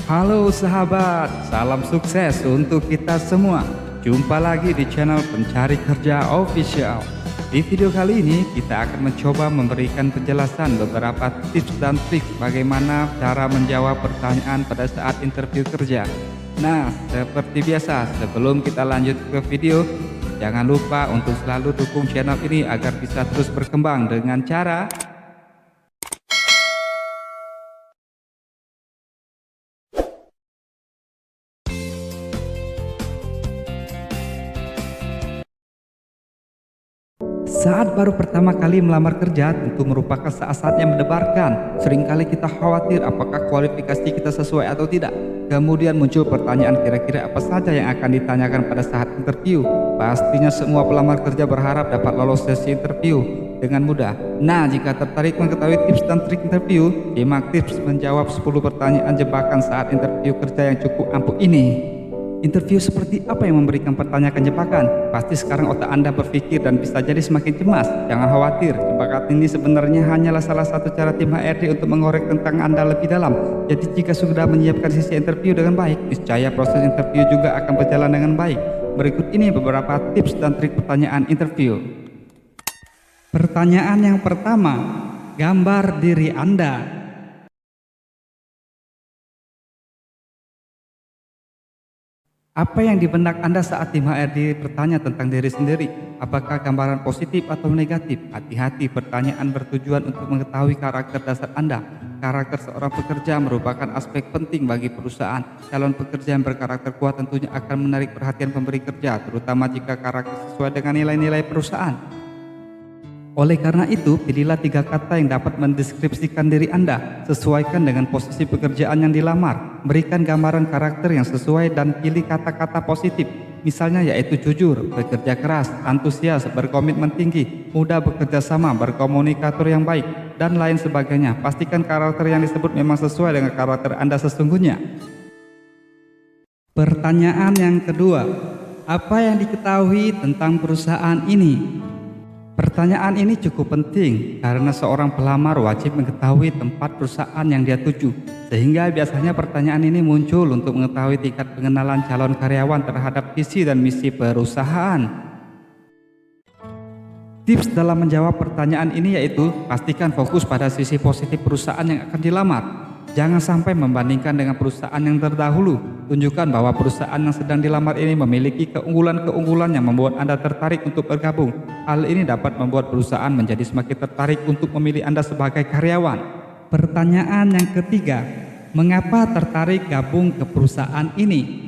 Halo sahabat, salam sukses untuk kita semua. Jumpa lagi di channel Pencari Kerja Official. Di video kali ini kita akan mencoba memberikan penjelasan beberapa tips dan trik bagaimana cara menjawab pertanyaan pada saat interview kerja. Nah, seperti biasa sebelum kita lanjut ke video, jangan lupa untuk selalu dukung channel ini agar bisa terus berkembang dengan cara saat baru pertama kali melamar kerja tentu merupakan saat-saat yang mendebarkan. Seringkali kita khawatir apakah kualifikasi kita sesuai atau tidak. Kemudian muncul pertanyaan kira-kira apa saja yang akan ditanyakan pada saat interview. Pastinya semua pelamar kerja berharap dapat lolos sesi interview dengan mudah. Nah, jika tertarik mengetahui tips dan trik interview, simak tips menjawab 10 pertanyaan jebakan saat interview kerja yang cukup ampuh ini. Interview seperti apa yang memberikan pertanyaan jebakan? Pasti sekarang otak Anda berpikir dan bisa jadi semakin cemas. Jangan khawatir, jebakan ini sebenarnya hanyalah salah satu cara tim HRD untuk mengorek tentang Anda lebih dalam. Jadi jika sudah menyiapkan sesi interview dengan baik, niscaya proses interview juga akan berjalan dengan baik. Berikut ini beberapa tips dan trik pertanyaan interview. Pertanyaan yang pertama, gambar diri Anda. Apa yang di benak Anda saat tim HRD bertanya tentang diri sendiri? Apakah gambaran positif atau negatif? Hati-hati, pertanyaan bertujuan untuk mengetahui karakter dasar Anda. Karakter seorang pekerja merupakan aspek penting bagi perusahaan. Calon pekerja yang berkarakter kuat tentunya akan menarik perhatian pemberi kerja, terutama jika karakter sesuai dengan nilai-nilai perusahaan. Oleh karena itu, pilihlah 3 kata yang dapat mendeskripsikan diri Anda. Sesuaikan dengan posisi pekerjaan yang dilamar. Berikan gambaran karakter yang sesuai dan pilih kata-kata positif. Misalnya yaitu jujur, bekerja keras, antusias, berkomitmen tinggi, mudah bekerja sama, berkomunikator yang baik, dan lain sebagainya. Pastikan karakter yang disebut memang sesuai dengan karakter Anda sesungguhnya. Pertanyaan yang kedua, apa yang diketahui tentang perusahaan ini? Pertanyaan ini cukup penting karena seorang pelamar wajib mengetahui tempat perusahaan yang dia tuju. Sehingga biasanya pertanyaan ini muncul untuk mengetahui tingkat pengenalan calon karyawan terhadap visi dan misi perusahaan. Tips dalam menjawab pertanyaan ini yaitu pastikan fokus pada sisi positif perusahaan yang akan dilamar. Jangan sampai membandingkan dengan perusahaan yang terdahulu. Tunjukkan bahwa perusahaan yang sedang dilamar ini memiliki keunggulan-keunggulan yang membuat Anda tertarik untuk bergabung. Hal ini dapat membuat perusahaan menjadi semakin tertarik untuk memilih Anda sebagai karyawan. Pertanyaan yang ketiga, mengapa tertarik gabung ke perusahaan ini?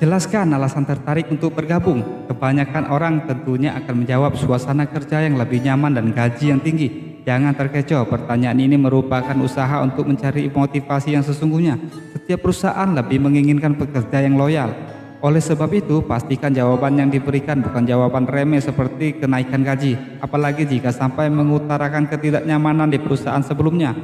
Jelaskan alasan tertarik untuk bergabung. Kebanyakan orang tentunya akan menjawab suasana kerja yang lebih nyaman dan gaji yang tinggi. Jangan terkecoh, pertanyaan ini merupakan usaha untuk mencari motivasi yang sesungguhnya. Setiap perusahaan lebih menginginkan pekerja yang loyal. Oleh sebab itu, pastikan jawaban yang diberikan bukan jawaban remeh seperti kenaikan gaji, apalagi jika sampai mengutarakan ketidaknyamanan di perusahaan sebelumnya.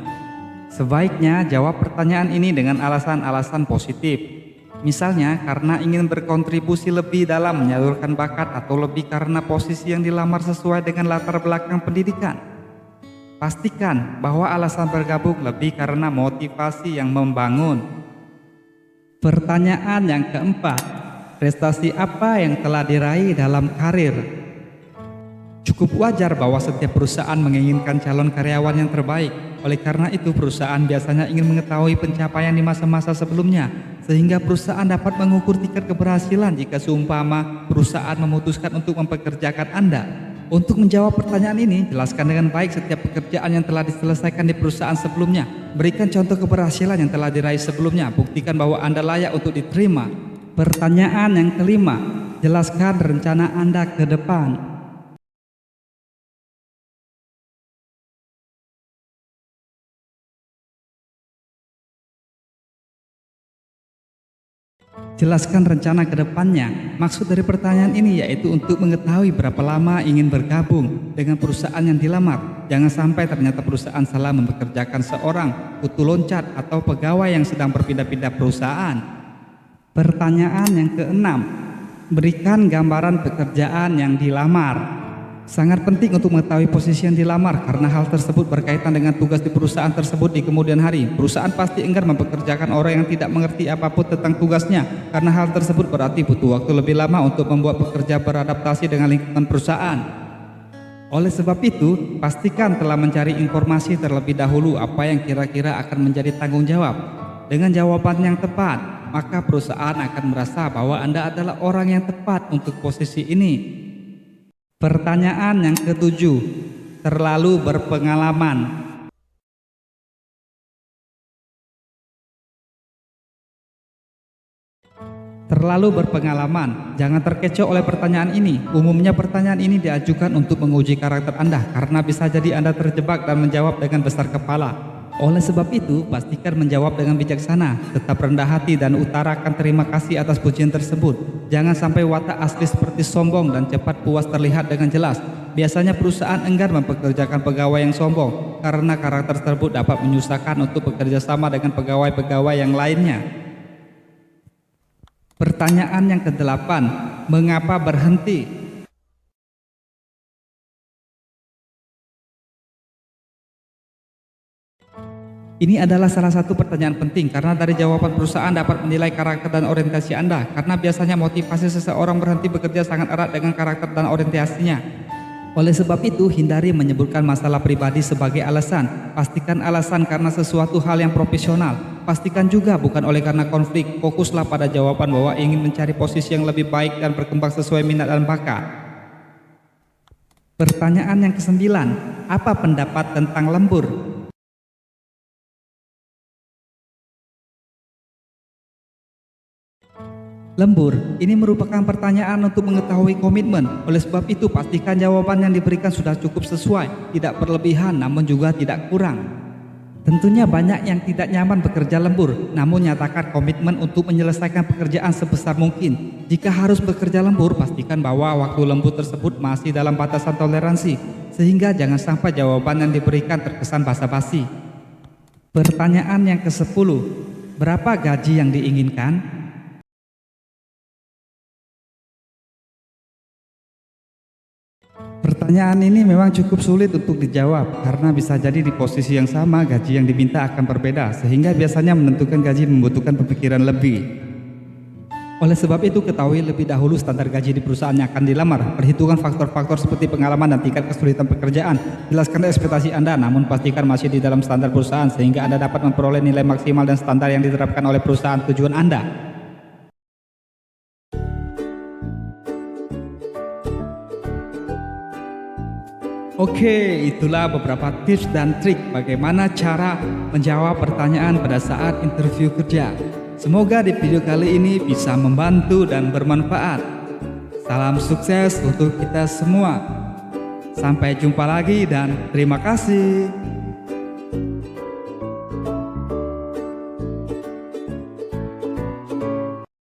Sebaiknya jawab pertanyaan ini dengan alasan-alasan positif. Misalnya karena ingin berkontribusi lebih dalam menyalurkan bakat atau lebih karena posisi yang dilamar sesuai dengan latar belakang pendidikan. Pastikan bahwa alasan bergabung lebih karena motivasi yang membangun. Pertanyaan yang keempat, prestasi apa yang telah diraih dalam karir? Cukup wajar bahwa setiap perusahaan menginginkan calon karyawan yang terbaik. Oleh karena itu, perusahaan biasanya ingin mengetahui pencapaian di masa-masa sebelumnya, sehingga perusahaan dapat mengukur tingkat keberhasilan jika seumpama perusahaan memutuskan untuk mempekerjakan Anda. Untuk menjawab pertanyaan ini, jelaskan dengan baik setiap pekerjaan yang telah diselesaikan di perusahaan sebelumnya. Berikan contoh keberhasilan yang telah diraih sebelumnya. Buktikan bahwa Anda layak untuk diterima. Pertanyaan yang kelima, jelaskan rencana Anda ke depan. Jelaskan rencana ke depannya. Maksud dari pertanyaan ini yaitu untuk mengetahui berapa lama ingin bergabung dengan perusahaan yang dilamar. Jangan sampai ternyata perusahaan salah mempekerjakan seorang kutu loncat atau pegawai yang sedang berpindah-pindah perusahaan. Pertanyaan yang keenam, berikan gambaran pekerjaan yang dilamar. Sangat penting untuk mengetahui posisi yang dilamar karena hal tersebut berkaitan dengan tugas di perusahaan tersebut di kemudian hari. Perusahaan pasti enggan mempekerjakan orang yang tidak mengerti apapun tentang tugasnya karena hal tersebut berarti butuh waktu lebih lama untuk membuat pekerja beradaptasi dengan lingkungan perusahaan. Oleh sebab itu, pastikan telah mencari informasi terlebih dahulu apa yang kira-kira akan menjadi tanggung jawab. Dengan jawaban yang tepat, maka perusahaan akan merasa bahwa Anda adalah orang yang tepat untuk posisi ini. Pertanyaan yang ketujuh, terlalu berpengalaman. Terlalu berpengalaman, jangan terkecoh oleh pertanyaan ini. Umumnya pertanyaan ini diajukan untuk menguji karakter Anda karena bisa jadi Anda terjebak dan menjawab dengan besar kepala. Oleh sebab itu, pastikan menjawab dengan bijaksana, tetap rendah hati dan utarakan terima kasih atas pujian tersebut. Jangan sampai watak asli seperti sombong dan cepat puas terlihat dengan jelas. Biasanya perusahaan enggan mempekerjakan pegawai yang sombong karena karakter tersebut dapat menyusahkan untuk bekerja sama dengan pegawai-pegawai yang lainnya. Pertanyaan yang kedelapan, mengapa berhenti? Ini adalah salah satu pertanyaan penting karena dari jawaban perusahaan dapat menilai karakter dan orientasi Anda karena biasanya motivasi seseorang berhenti bekerja sangat erat dengan karakter dan orientasinya. Oleh sebab itu, hindari menyebutkan masalah pribadi sebagai alasan. Pastikan alasan karena sesuatu hal yang profesional. Pastikan juga bukan oleh karena konflik. Fokuslah pada jawaban bahwa ingin mencari posisi yang lebih baik dan berkembang sesuai minat dan bakat. Pertanyaan yang kesembilan, apa pendapat tentang lembur? Lembur, ini merupakan pertanyaan untuk mengetahui komitmen. Oleh sebab itu, pastikan jawaban yang diberikan sudah cukup sesuai, tidak berlebihan namun juga tidak kurang. Tentunya banyak yang tidak nyaman bekerja lembur, namun nyatakan komitmen untuk menyelesaikan pekerjaan sebesar mungkin. Jika harus bekerja lembur, pastikan bahwa waktu lembur tersebut masih dalam batasan toleransi, sehingga jangan sampai jawaban yang diberikan terkesan basa-basi. Pertanyaan yang ke-10, berapa gaji yang diinginkan? Pertanyaan ini memang cukup sulit untuk dijawab karena bisa jadi di posisi yang sama gaji yang diminta akan berbeda sehingga biasanya menentukan gaji membutuhkan pemikiran lebih. Oleh sebab itu, ketahui lebih dahulu standar gaji di perusahaan yang akan dilamar. Perhitungkan faktor-faktor seperti pengalaman dan tingkat kesulitan pekerjaan. Jelaskan ekspektasi Anda namun pastikan masih di dalam standar perusahaan sehingga Anda dapat memperoleh nilai maksimal dan standar yang diterapkan oleh perusahaan tujuan Anda. Oke, itulah beberapa tips dan trik bagaimana cara menjawab pertanyaan pada saat interview kerja. Semoga di video kali ini bisa membantu dan bermanfaat. Salam sukses untuk kita semua. Sampai jumpa lagi dan terima kasih.